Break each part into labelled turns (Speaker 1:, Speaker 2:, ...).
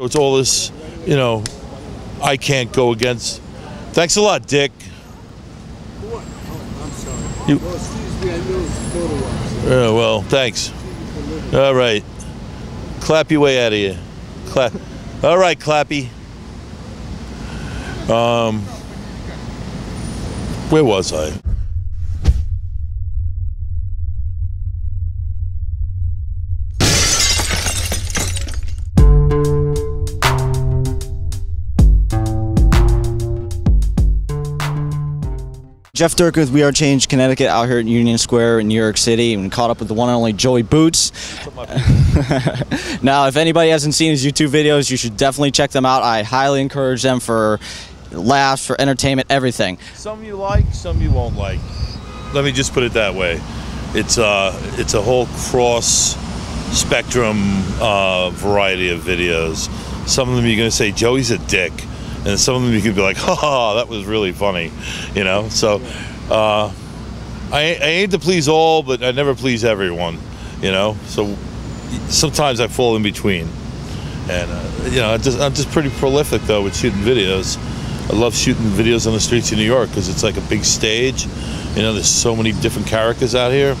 Speaker 1: It's all this, I can't go against. Thanks a lot, Dick.
Speaker 2: What? Oh, I'm sorry. Well, excuse me, I know it's photo ops.
Speaker 1: Well, thanks. All right. Clap your way out of here. Clap. All right, Clappy. Where was I?
Speaker 3: Jeff Durkin with We Are Change Connecticut out here at Union Square in New York City, and caught up with the one and only Joey Boots. Now, if anybody hasn't seen his YouTube videos, you should definitely check them out. I highly encourage them for laughs, for entertainment, everything.
Speaker 1: Some you like, some you won't like. Let me just put it that way. It's a whole cross spectrum variety of videos. Some of them you're going to say, Joey's a dick. And some of them you could be like, ha, that was really funny, So I aim to please all, but I never please everyone, So sometimes I fall in between. And, I'm just pretty prolific, though, with shooting videos. I love shooting videos on the streets of New York because it's like a big stage. There's so many different characters out here.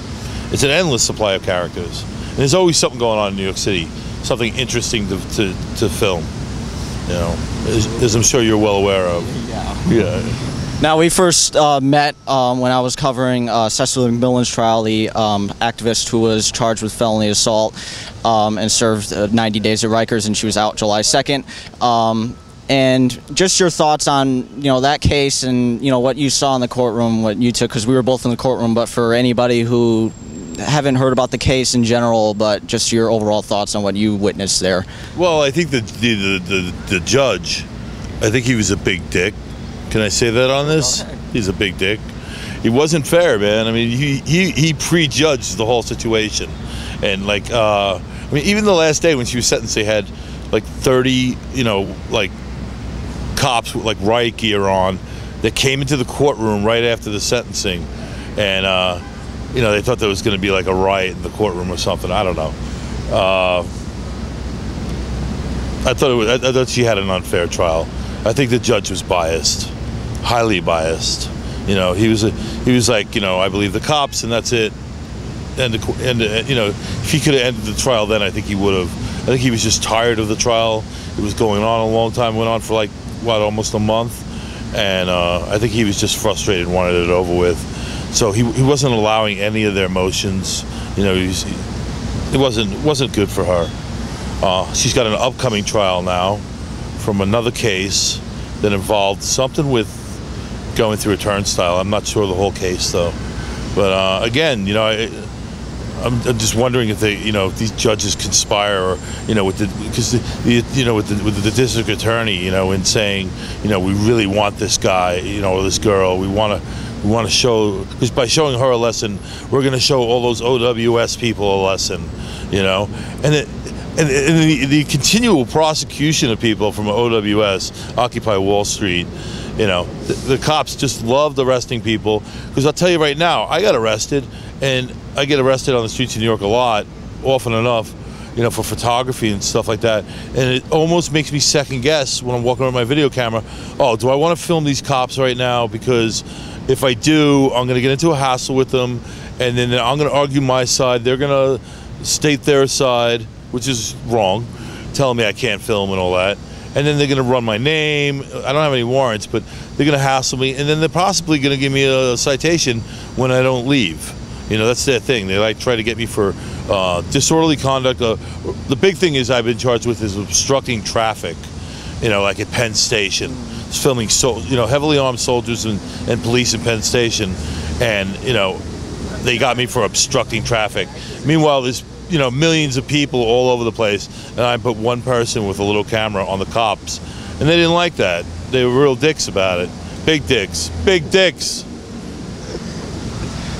Speaker 1: It's an endless supply of characters. And there's always something going on in New York City, something interesting to film. As I'm sure you're well aware of. Yeah.
Speaker 3: Now, we first met when I was covering Cecily McMillan's trial, the activist who was charged with felony assault and served 90 days at Rikers, and she was out July 2nd. And just your thoughts on, that case and, what you saw in the courtroom, what you took, because we were both in the courtroom, but for anybody who haven't heard about the case in general, but just your overall thoughts on what you witnessed there.
Speaker 1: Well, I think the judge, I think he was a big dick. Can I say that on this?
Speaker 3: Okay.
Speaker 1: He's a big dick. He wasn't fair, man. I mean, he prejudged the whole situation, and even the last day when she was sentenced, they had like 30, cops with like riot gear on that came into the courtroom right after the sentencing, and they thought there was going to be like a riot in the courtroom or something. I don't know. I thought she had an unfair trial. I think the judge was biased, highly biased. He was like, I believe the cops, and that's it. And if he could have ended the trial then, I think he would have. I think he was just tired of the trial. It was going on a long time. Went on for like almost a month, and I think he was just frustrated and wanted it over with. So he wasn't allowing any of their motions. It wasn't good for her. She's got an upcoming trial now from another case that involved something with going through a turnstile. I'm not sure the whole case though. But again, I'm just wondering if if these judges conspire, or with the district attorney, in saying, we really want this guy, or this girl, we want to show, because by showing her a lesson, we're going to show all those OWS people a lesson, and the continual prosecution of people from OWS, Occupy Wall Street, the cops just loved arresting people, because I'll tell you right now, I got arrested, and I get arrested on the streets of New York a lot, often enough, for photography and stuff like that, and it almost makes me second guess when I'm walking around with my video camera. Oh, do I want to film these cops right now? Because if I do, I'm going to get into a hassle with them, and then I'm going to argue my side. They're going to state their side, which is wrong, telling me I can't film and all that. And then they're going to run my name. I don't have any warrants, but they're going to hassle me, and then they're possibly going to give me a citation when I don't leave. That's their thing. They try to get me for disorderly conduct. The big thing is I've been charged with is obstructing traffic, like at Penn Station. It's filming heavily armed soldiers and police in Penn Station, and they got me for obstructing traffic. Meanwhile, there's millions of people all over the place, and I put one person with a little camera on the cops, and they didn't like that. They were real dicks about it. Big dicks. Big dicks.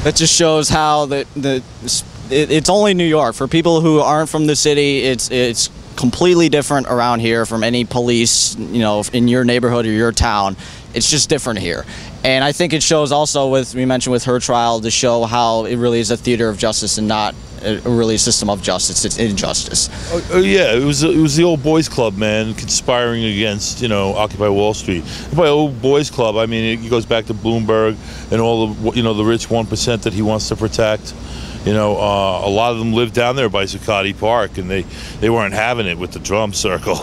Speaker 3: That just shows how it's only New York. For people who aren't from the city, it's completely different around here from any police, in your neighborhood or your town. It's just different here. And I think it shows also, with we mentioned with her trial, to show how it really is a theater of justice and not really a system of justice. It's injustice.
Speaker 1: Oh yeah, it was the old boys club, man, conspiring against, you know, Occupy Wall Street. By old boys club, I mean it goes back to Bloomberg and all the, you know, the rich 1% that he wants to protect. You know, a lot of them lived down there by Zuccotti Park, and they weren't having it with the drum circle,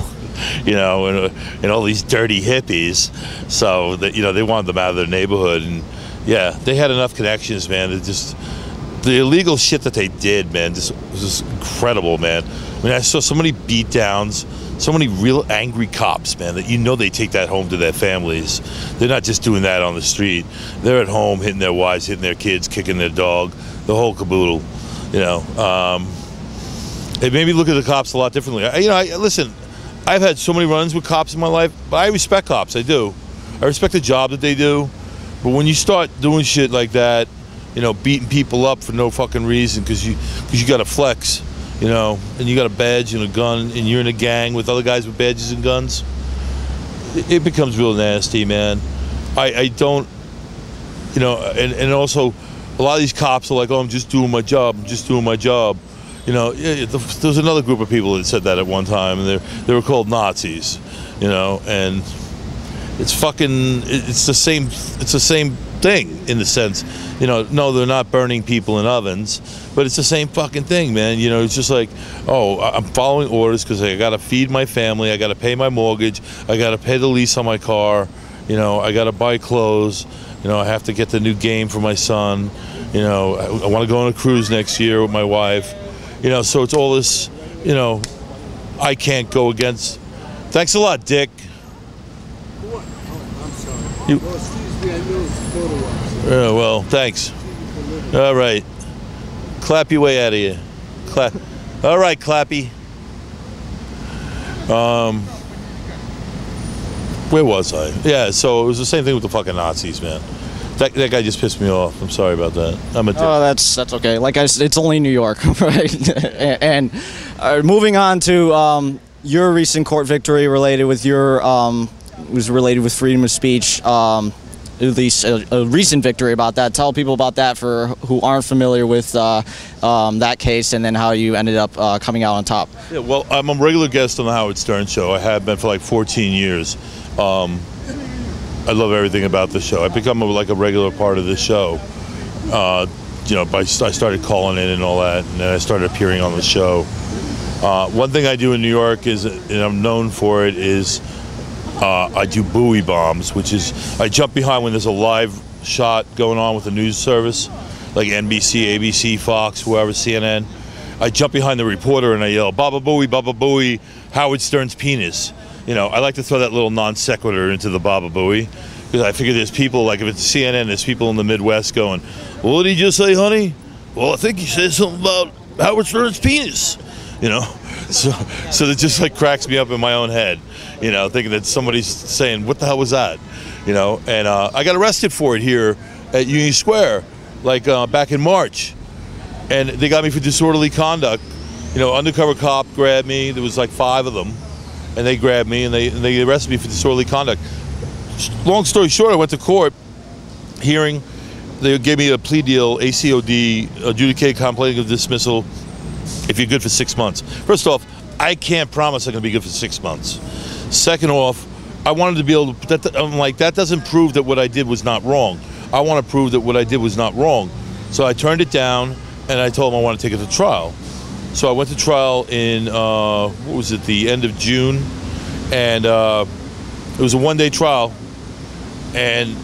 Speaker 1: you know, and all these dirty hippies. So that, you know, they wanted them out of their neighborhood, and yeah, they had enough connections, man. It just, the illegal shit that they did, man, just was just incredible, man. I mean, I saw so many beatdowns, so many real angry cops, man, that you know they take that home to their families. They're not just doing that on the street. They're at home hitting their wives, hitting their kids, kicking their dog, the whole caboodle, you know. It made me look at the cops a lot differently. Listen, I've had so many run-ins with cops in my life, but I respect cops, I do. I respect the job that they do, but when you start doing shit like that, you know, beating people up for no fucking reason because you got a flex, you know, and you got a badge and a gun, and you're in a gang with other guys with badges and guns, it becomes real nasty, man. I don't, you know, and also a lot of these cops are like, oh, I'm just doing my job, I'm just doing my job. You know, there was another group of people that said that at one time, and they were called Nazis, you know, and it's the same thing in the sense, you know, no, they're not burning people in ovens, but it's the same fucking thing, man. You know, it's just like, oh, I'm following orders because I got to feed my family, I got to pay my mortgage, I got to pay the lease on my car, you know, I got to buy clothes, you know, I have to get the new game for my son, you know, I want to go on a cruise next year with my wife, you know, so it's all this, you know, I can't go against. Thanks a lot, Dick.
Speaker 2: What? Oh, I'm sorry. Well, excuse me, I know it's a photo op.
Speaker 1: Yeah, well, thanks. All right. Clap your way out of here. Clap. All right, Clappy. Where was I? Yeah, so it was the same thing with the fucking Nazis, man. That guy just pissed me off. I'm sorry about that. I'm a dick.
Speaker 3: Oh, that's okay. Like I said, it's only New York, right? And moving on to your recent court victory related with your was related with freedom of speech. At least a recent victory about that. Tell people about that for who aren't familiar with that case, and then how you ended up coming out on top.
Speaker 1: Yeah, well, I'm a regular guest on the Howard Stern show. I have been for like 14 years. I love everything about the show. I've become like a regular part of the show. You know, I started calling in and all that, and then I started appearing on the show. One thing I do in New York is, and I'm known for it, is I do buoy bombs, which is I jump behind when there's a live shot going on with a news service, like NBC, ABC, Fox, whoever, CNN. I jump behind the reporter and I yell, Baba Booey, Howard Stern's penis. You know, I like to throw that little non sequitur into the Baba Booey, because I figure there's people, like if it's CNN, there's people in the Midwest going, well, what did he just say, honey? Well, I think he said something about Howard Stern's penis. You know, so it just like cracks me up in my own head, you know, thinking that somebody's saying, what the hell was that? You know, and I got arrested for it here at Union Square, like back in March. And they got me for disorderly conduct. You know, undercover cop grabbed me. There was like 5 of them. And they grabbed me and they arrested me for disorderly conduct. Long story short, I went to court, hearing. They gave me a plea deal, ACOD, adjudicated complaint of dismissal, if you're good for 6 months. First off, I can't promise I'm going to be good for 6 months. Second off, I wanted to be able to, I'm like, that doesn't prove that what I did was not wrong. I want to prove that what I did was not wrong. So I turned it down and I told them I want to take it to trial. So I went to trial in, what was it, the end of June, and it was a one-day trial, and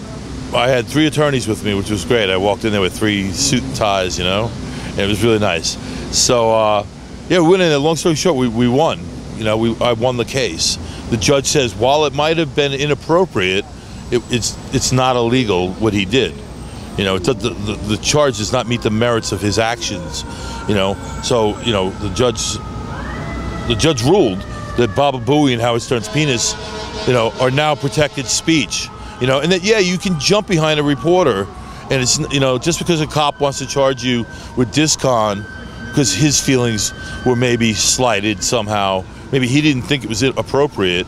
Speaker 1: I had 3 attorneys with me, which was great. I walked in there with 3 suit and ties, you know, and it was really nice. So, yeah, we went in there. Long story short, we won. You know, I won the case. The judge says, while it might have been inappropriate, it's not illegal what he did. You know, the charge does not meet the merits of his actions. You know, so you know the judge ruled that Baba Booey and Howard Stern's penis, you know, are now protected speech. You know, and that yeah, you can jump behind a reporter, and it's, you know, just because a cop wants to charge you with discon because his feelings were maybe slighted somehow, maybe he didn't think it was appropriate.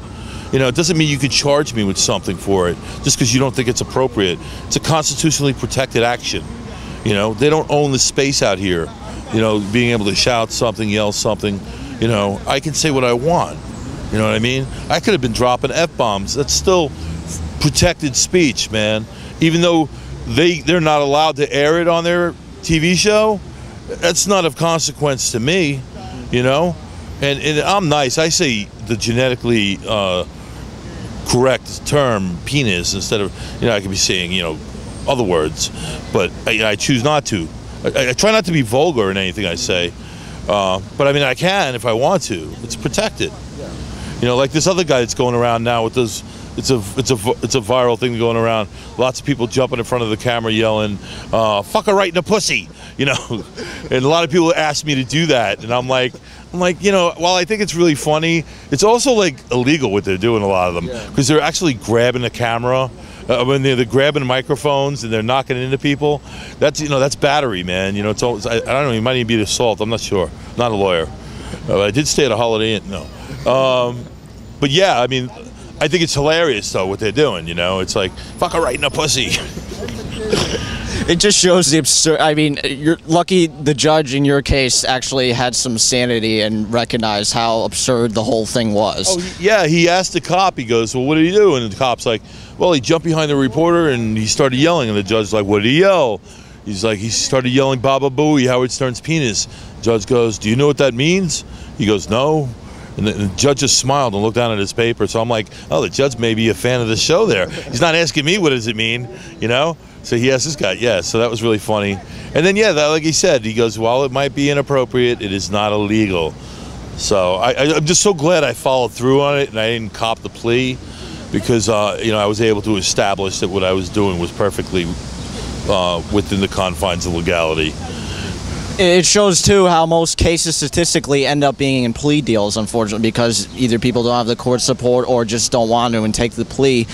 Speaker 1: You know, it doesn't mean you could charge me with something for it just because you don't think it's appropriate. It's a constitutionally protected action. You know, they don't own the space out here. You know, being able to shout something, yell something. You know, I can say what I want. You know what I mean? I could have been dropping F-bombs. That's still protected speech, man. Even though they're not allowed to air it on their TV show, that's not of consequence to me, you know? And I'm nice. I say the genetically correct term, penis, instead of, you know, I could be saying, you know, other words. But I choose not to. I try not to be vulgar in anything I say. But I mean, I can if I want to. It's protected. You know, like this other guy that's going around now with those, it's a viral thing going around. Lots of people jumping in front of the camera yelling, "Fuck her right in the pussy," you know. And a lot of people ask me to do that, and I'm like, you know, while I think it's really funny, it's also like illegal what they're doing. A lot of them, because they're actually grabbing the camera. When they're grabbing microphones and they're knocking into people. That's, you know, that's battery, man. You know, it's always, I don't know. It might even be assault. I'm not sure. I'm not a lawyer. I did stay at a Holiday Inn. No. But yeah, I mean, I think it's hilarious though what they're doing. You know, it's like fuck her right in the pussy.
Speaker 3: It just shows the absurd. I mean, you're lucky the judge in your case actually had some sanity and recognized how absurd the whole thing was.
Speaker 1: Oh yeah, he asked the cop. He goes, "Well, what did he do?" And the cop's like, "Well, he jumped behind the reporter and he started yelling." And the judge's like, "What did he yell?" He's like, "He started yelling Baba Booey, Howard Stern's penis." The judge goes, "Do you know what that means?" He goes, "No." And the judge just smiled and looked down at his paper. So I'm like, oh, the judge may be a fan of the show there. He's not asking me what does it mean, you know? So he asked this guy, yeah, so that was really funny. And then, yeah, like he said, he goes, while it might be inappropriate, it is not illegal. So I'm just so glad I followed through on it and I didn't cop the plea because, you know, I was able to establish that what I was doing was perfectly within the confines of legality.
Speaker 3: It shows, too, how most cases statistically end up being in plea deals, unfortunately, because either people don't have the court support or just don't want to and take the plea.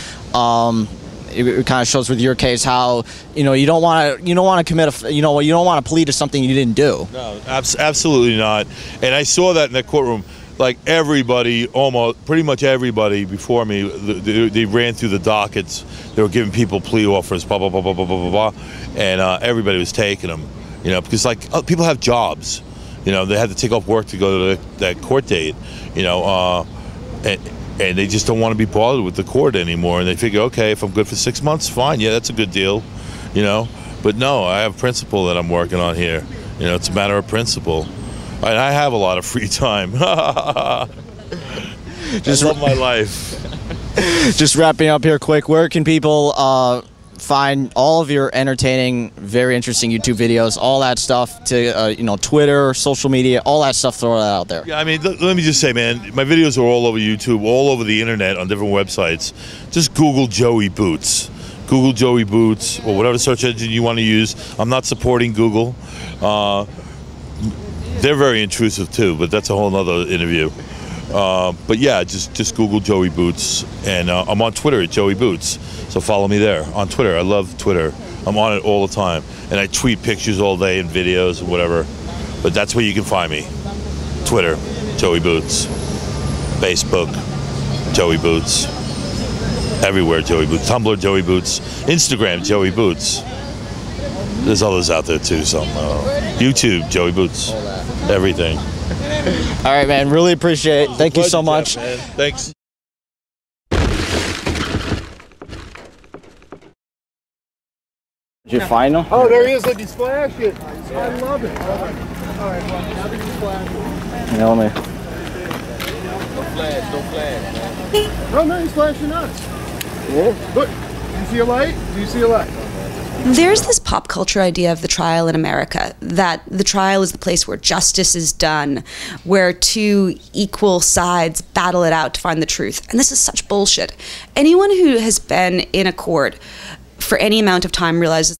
Speaker 3: It kind of shows with your case how, you know, you don't want to commit you don't want to plead to something you didn't do.
Speaker 1: No, absolutely not. And I saw that in that courtroom. Like everybody, pretty much everybody before me, they ran through the dockets. They were giving people plea offers, blah blah blah blah blah blah blah, and everybody was taking them. You know, because like people have jobs, you know, they had to take off work to go to that court date, you know, and they just don't want to be bothered with the court anymore. And they figure, okay, if I'm good for 6 months, fine, yeah, that's a good deal, you know. But no, I have principle that I'm working on here. You know, it's a matter of principle. And I have a lot of free time. Just love my life.
Speaker 3: Just wrapping up here quick, where can people find all of your entertaining, very interesting YouTube videos, all that stuff, to you know, Twitter, social media, all that stuff, throw that out there.
Speaker 1: Yeah, I mean, let me just say, man, my videos are all over YouTube, all over the internet, on different websites. Just Google Joey Boots. Google Joey Boots, or whatever search engine you want to use. I'm not supporting Google. They're very intrusive too, but that's a whole nother interview. But yeah, just Google Joey Boots, and I'm on Twitter at Joey Boots, so follow me there on Twitter. I love Twitter. I'm on it all the time, and I tweet pictures all day and videos and whatever. But that's where you can find me. Twitter, Joey Boots. Facebook, Joey Boots. Everywhere, Joey Boots. Tumblr, Joey Boots. Instagram, Joey Boots. There's others out there too, so YouTube, Joey Boots. Everything.
Speaker 3: All right, man. Really appreciate it. Thank you so much.
Speaker 1: Jeff, man. Thanks.
Speaker 3: Did you find him?
Speaker 2: Oh, there he is. Look, he's flashing. I love it. All right, well, now that he's flashing.
Speaker 3: You know me.
Speaker 2: Don't flash. Oh, no, he's flashing us. Yeah. Look, do you see a light? Do you see a light?
Speaker 4: There's this pop culture idea of the trial in America, that the trial is the place where justice is done, where two equal sides battle it out to find the truth. And this is such bullshit. Anyone who has been in a court for any amount of time realizes